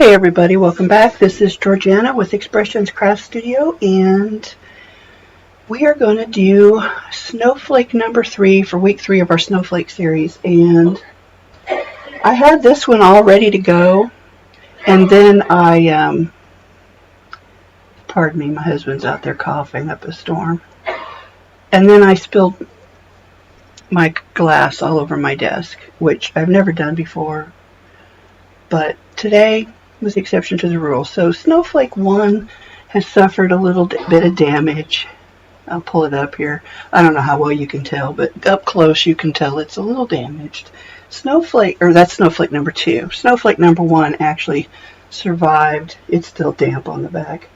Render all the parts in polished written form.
Hey everybody, welcome back. This is Georgiana with Expressions Craft Studio, and we are going to do snowflake number 3 for week 3 of our snowflake series. And I had this one all ready to go, and then pardon me, my husband's out there coughing up a storm. And then I spilled my glass all over my desk, which I've never done before, but today was the exception to the rule. So snowflake 1 has suffered a little bit of damage. I'll pull it up here. I don't know how well you can tell, but up close you can tell it's a little damaged. That's snowflake number 2. Snowflake number 1 actually survived. It's still damp on the back.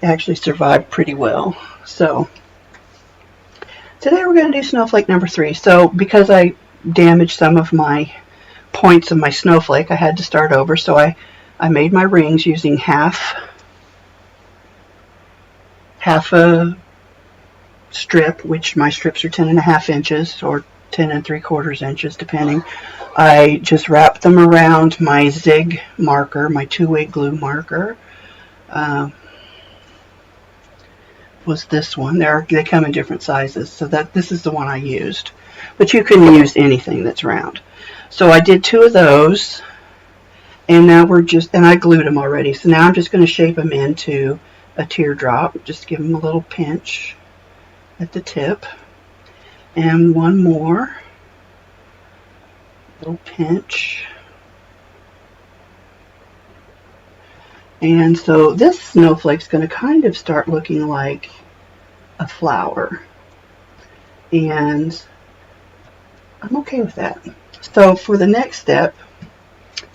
Actually survived pretty well. So today we're going to do snowflake number 3. So because I damaged some of my points of my snowflake, I had to start over. So I made my rings using half a strip, which my strips are 10.5 inches or 10 3/4 inches depending. I just wrapped them around my zig marker, my 2-way glue marker. Was this one. They come in different sizes, so this is the one I used, but you can use anything that's round. So I did 2 of those, and now and I glued them already, so now I'm just going to shape them into a teardrop. Just give them a little pinch at the tip, and one more little pinch. And so this snowflake's going to kind of start looking like a flower, and I'm okay with that. So for the next step,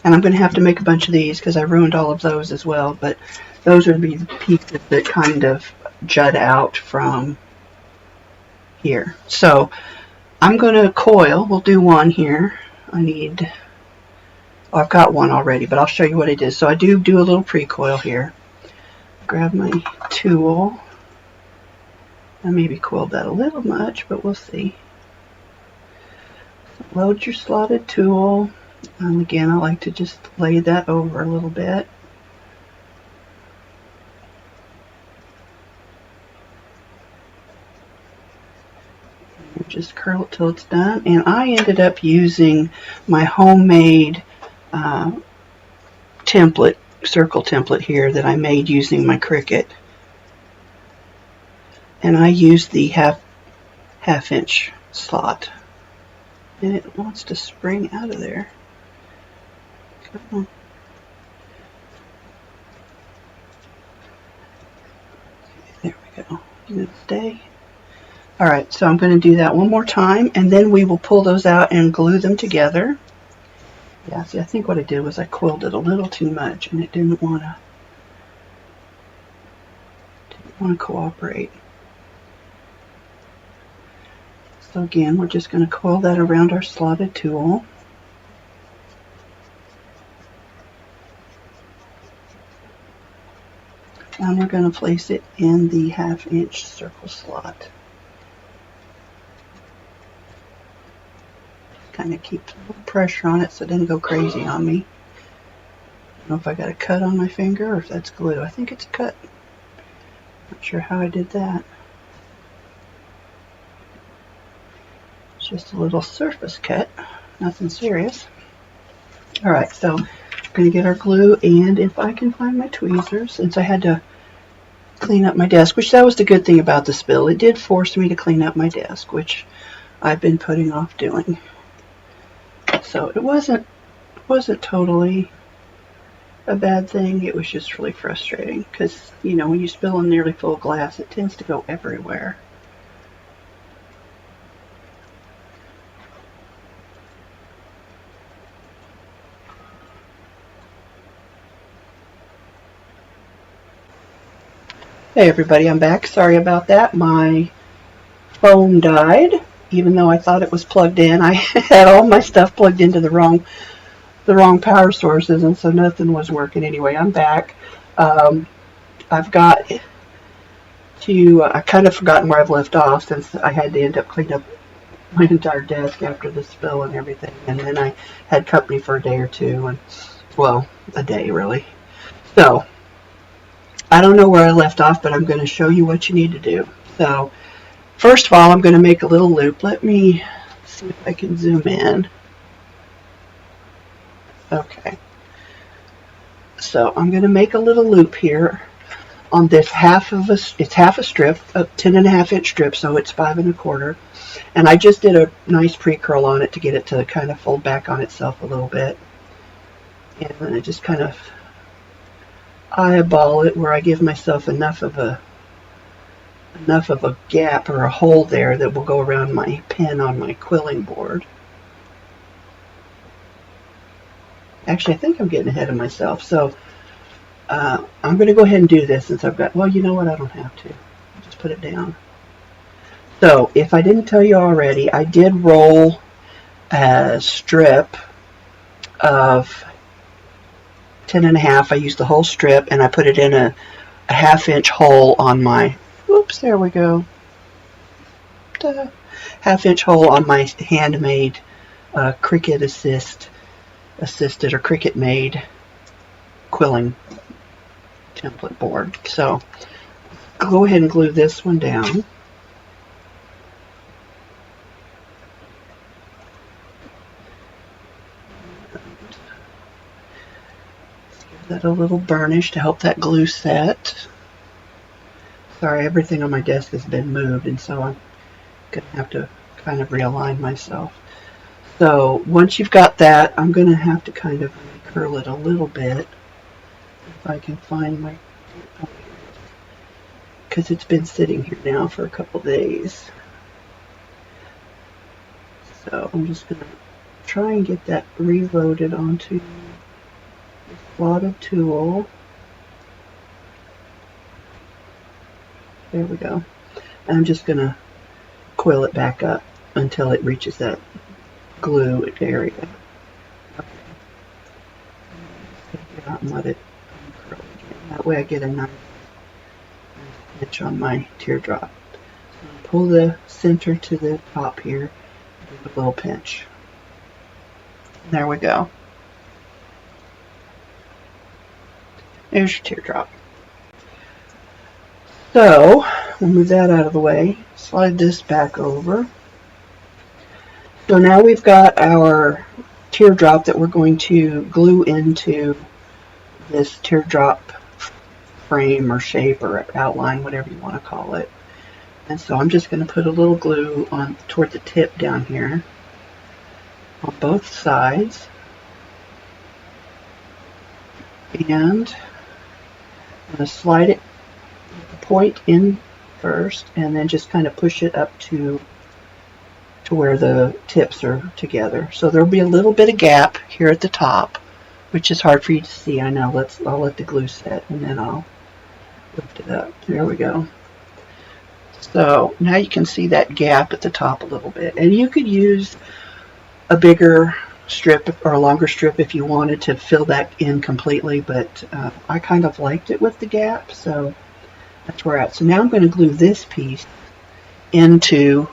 and I'm going to have to make a bunch of these because I ruined all of those as well, but those are the pieces that kind of jut out from here. So I'm going to coil. We'll do one here. I've got one already, but I'll show you what I did. So I do a little pre-coil here. Grab my tool. I maybe coiled that a little much, but we'll see. Load your slotted tool. And again, I like to just lay that over a little bit. And just curl it till it's done. And I ended up using my homemade circle template here that I made using my Cricut. And I used the half-inch slot. And it wants to spring out of there. Come on. There we go. Does it stay? Alright, so I'm going to do that one more time, and then we will pull those out and glue them together. Yeah, see, I think what I did was I coiled it a little too much, and it didn't want to cooperate. So again, we're just going to coil that around our slotted tool. And we're going to place it in the half-inch circle slot. Kind of keep a little pressure on it so it doesn't go crazy on me. I don't know if I got a cut on my finger or if that's glue. I think it's a cut. Not sure how I did that. It's just a little surface cut. Nothing serious. Alright, so I'm going to get our glue, and if I can find my tweezers, since I had to clean up my desk, which that was the good thing about the spill. It did force me to clean up my desk, which I've been putting off doing. So it wasn't totally a bad thing. It was just really frustrating because, you know, when you spill a nearly full glass, it tends to go everywhere. Hey everybody, I'm back. Sorry about that. My phone died, even though I thought it was plugged in. I had all my stuff plugged into the wrong power sources, and so nothing was working. Anyway, I'm back. I've got to, I kind of forgotten where I've left off since I had to end up cleaning up my entire desk after the spill and everything, and then I had company for a day or two, and Well, a day really. So I don't know where I left off, but I'm going to show you what you need to do. So first of all, I'm going to make a little loop. Let me see if I can zoom in. Okay. So I'm going to make a little loop here on this it's half a strip, a 10.5 inch strip, so it's 5 1/4. And I just did a nice pre-curl on it to get it to kind of fold back on itself a little bit. And then I just kind of eyeball it where I give myself enough of a gap or a hole there that will go around my pin on my quilling board. Actually, I think I'm getting ahead of myself. So I'm going to go ahead and do this since I've got, well, you know what? I don't have to. I'll just put it down. So if I didn't tell you already, I did roll a strip of 10.5. I used the whole strip and I put it in a 1/2 inch hole on my, oops, there we go. 1/2 inch hole on my handmade Cricut assisted or Cricut made quilling template board. So I'll go ahead and glue this one down. Let's give that a little burnish to help that glue set. Sorry, everything on my desk has been moved, and so I'm going to have to kind of realign myself. So once you've got that, I'm going to have to kind of curl it a little bit. If I can find my, because it's been sitting here now for a couple days. So I'm just going to try and get that reloaded onto the slotted tool. There we go. And I'm just going to coil it back up until it reaches that glue area. Okay. Take it out and let it curl again. That way I get a nice pinch on my teardrop. So pull the center to the top here, give a little pinch. There we go. There's your teardrop. So we'll move that out of the way. Slide this back over. So now we've got our teardrop that we're going to glue into this teardrop frame or shape or outline, whatever you want to call it. And so I'm just going to put a little glue on toward the tip down here on both sides. And I'm going to slide it with the point in first and then just kind of push it up to where the tips are together. So there'll be a little bit of gap here at the top, which is hard for you to see. I know. I'll let the glue set and then I'll lift it up. There we go. So now you can see that gap at the top a little bit. And you could use a bigger strip or a longer strip if you wanted to fill that in completely, but I kind of liked it with the gap, so that's where we're at. So now I'm going to glue this piece into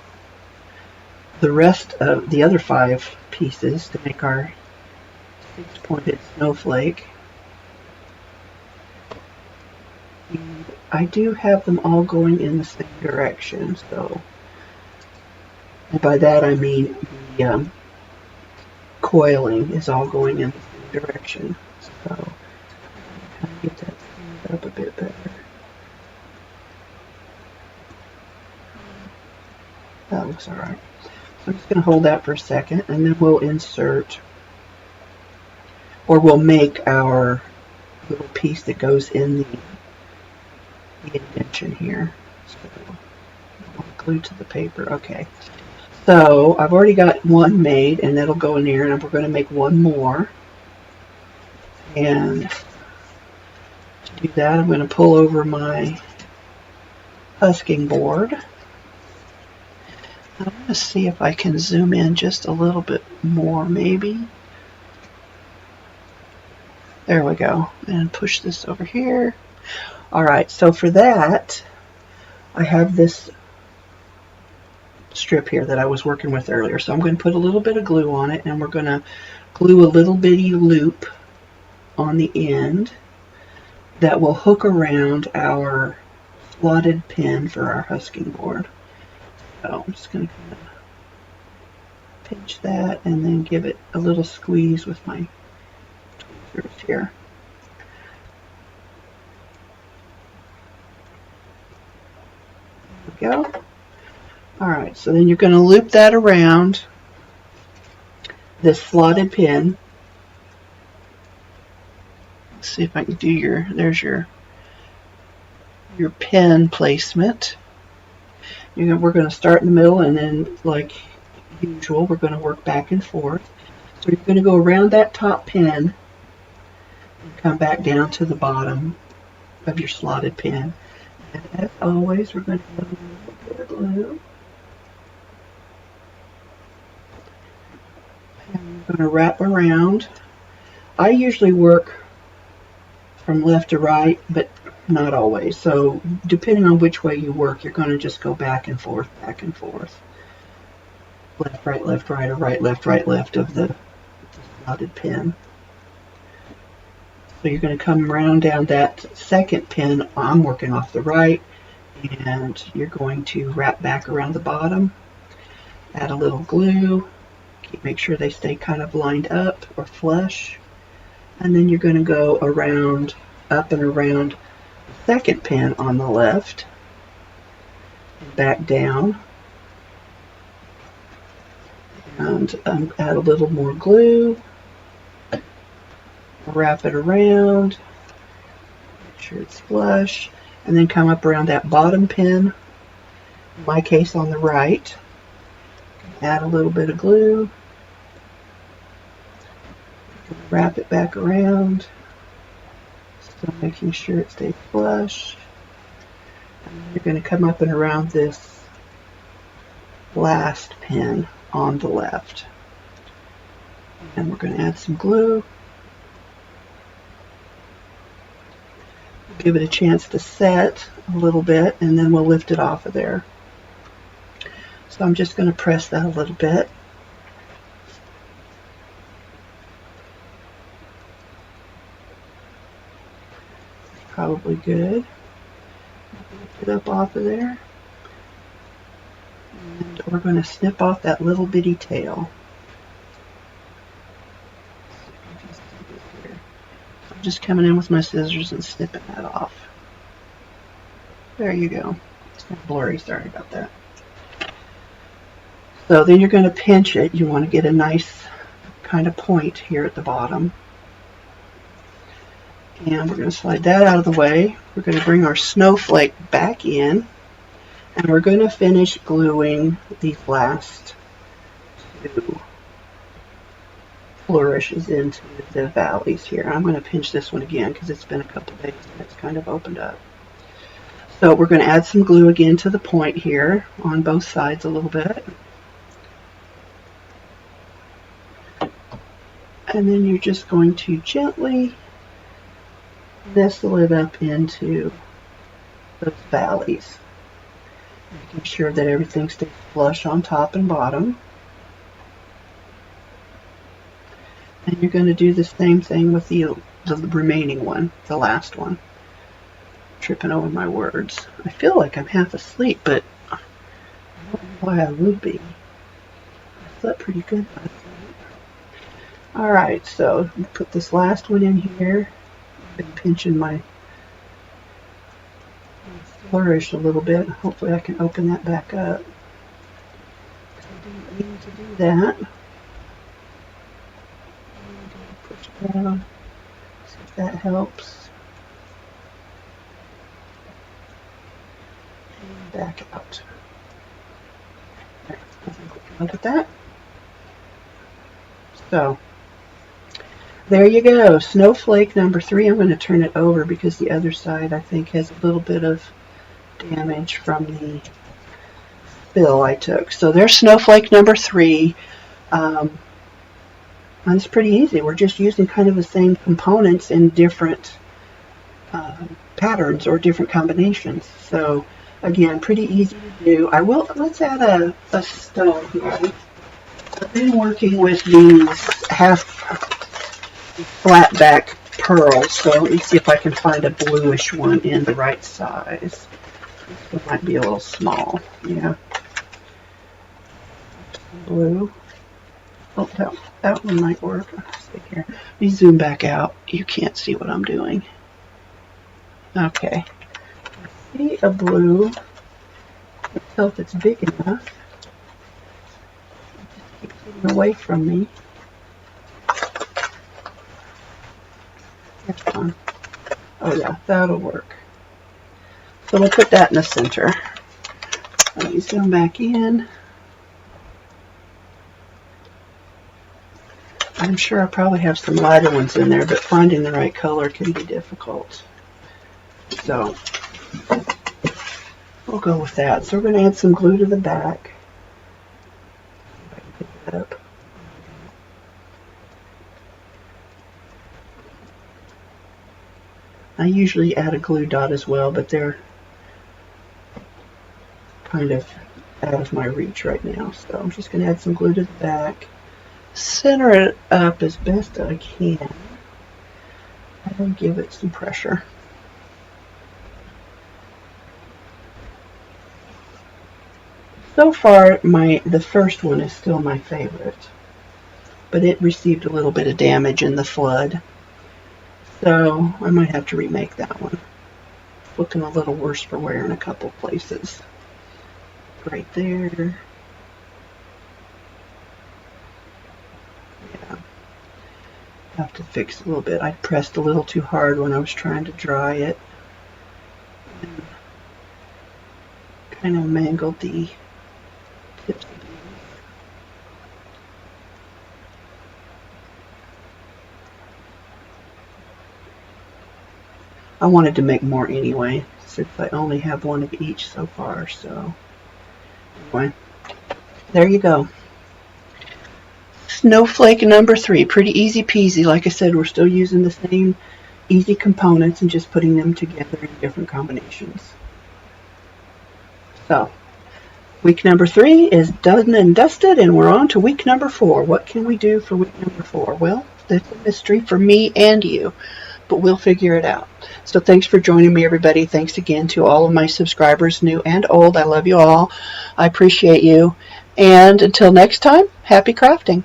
the rest of the other 5 pieces to make our 6-pointed snowflake. And I do have them all going in the same direction, so, and by that I mean the coiling is all going in the same direction. So kind of get that cleaned up a bit better. That looks alright. So I'm just going to hold that for a second and then we'll insert, or we'll make our little piece that goes in the indentation here. So I'll glue to the paper. Okay. So I've already got one made and that'll go in here, and we're going to make one more. And to do that, I'm going to pull over my husking board. I'm going to see if I can zoom in just a little bit more, maybe. There we go. And push this over here. Alright, so for that, I have this strip here that I was working with earlier. So I'm going to put a little bit of glue on it, and we're going to glue a little bitty loop on the end that will hook around our slotted pin for our husking board. So I'm just going to kind of pinch that and then give it a little squeeze with my tweezers here. There we go. Alright, so then you're going to loop that around this slotted pin. Let's see if I can do there's your pin placement. We're going to start in the middle, and then, like usual, we're going to work back and forth. So you're going to go around that top pin and come back down to the bottom of your slotted pin. And as always, we're going to put a little bit of glue. And we're going to wrap around. I usually work from left to right, but not always. So depending on which way you work, you're going to just go back and forth, left, right, or right, left of the slotted pin. So you're going to come around down that second pin. I'm working off the right, and you're going to wrap back around the bottom, add a little glue, make sure they stay kind of lined up or flush, and then you're going to go around, up and around the second pin on the left, and back down, and add a little more glue, wrap it around, make sure it's flush, and then come up around that bottom pin, in my case on the right, add a little bit of glue, wrap it back around, still making sure it stays flush. And you're going to come up and around this last pin on the left. And we're going to add some glue. Give it a chance to set a little bit, and then we'll lift it off of there. So I'm just going to press that a little bit. Probably good. Lift it up off of there. And we're going to snip off that little bitty tail. I'm just coming in with my scissors and snipping that off. There you go. It's kind of blurry, sorry about that. So then you're going to pinch it. You want to get a nice kind of point here at the bottom. And we're going to slide that out of the way. We're going to bring our snowflake back in, and we're going to finish gluing these last two flourishes into the valleys here. I'm going to pinch this one again because it's been a couple days and it's kind of opened up. So we're going to add some glue again to the point here on both sides a little bit. And then you're just going to gently nestle it up into those valleys, making sure that everything stays flush on top and bottom. And you're going to do the same thing with the remaining one, the last one. Tripping over my words. I feel like I'm half asleep, but I don't know why I would be. I slept pretty good last night. Alright, so put this last one in here. I've been pinching my flourish a little bit. Hopefully I can open that back up. I didn't mean to do that. Push down. See if that helps. And back out. There, I think we can look at that. So there you go, snowflake number 3. I'm going to turn it over because the other side I think has a little bit of damage from the spill I took. So there's snowflake number 3. And it's pretty easy. We're just using kind of the same components in different patterns or different combinations. So again, pretty easy to do. Let's add a stone here. I've been working with these flat back pearls, so let me see if I can find a bluish one in the right size. This one might be a little small. Yeah. Blue. Oh, that one might work. Let's see here. Let me zoom back out. You can't see what I'm doing. Okay. I see a blue. Can't tell if it's big enough. It just keeps getting away from me. Here's one. Oh yeah, that'll work. So we'll put that in the center. Let me zoom back in. I'm sure I probably have some lighter ones in there, but finding the right color can be difficult. So we'll go with that. So we're going to add some glue to the back. If I can pick that up. I usually add a glue dot as well, but they're kind of out of my reach right now. So I'm just going to add some glue to the back. Center it up as best I can. And then give it some pressure. So far, the first one is still my favorite, but it received a little bit of damage in the flood, so I might have to remake that one. It's looking a little worse for wear in a couple places. Right there. Yeah. Have to fix a little bit. I pressed a little too hard when I was trying to dry it. And kind of mangled the tips of these. I wanted to make more anyway, since I only have one of each so far, so anyway, there you go. Snowflake number 3, pretty easy peasy. Like I said, we're still using the same easy components and just putting them together in different combinations. So, week number 3 is done and dusted, and we're on to week number 4. What can we do for week number 4? Well, it's a mystery for me and you, but we'll figure it out. So thanks for joining me, everybody. Thanks again to all of my subscribers, new and old. I love you all. I appreciate you. And until next time, happy crafting.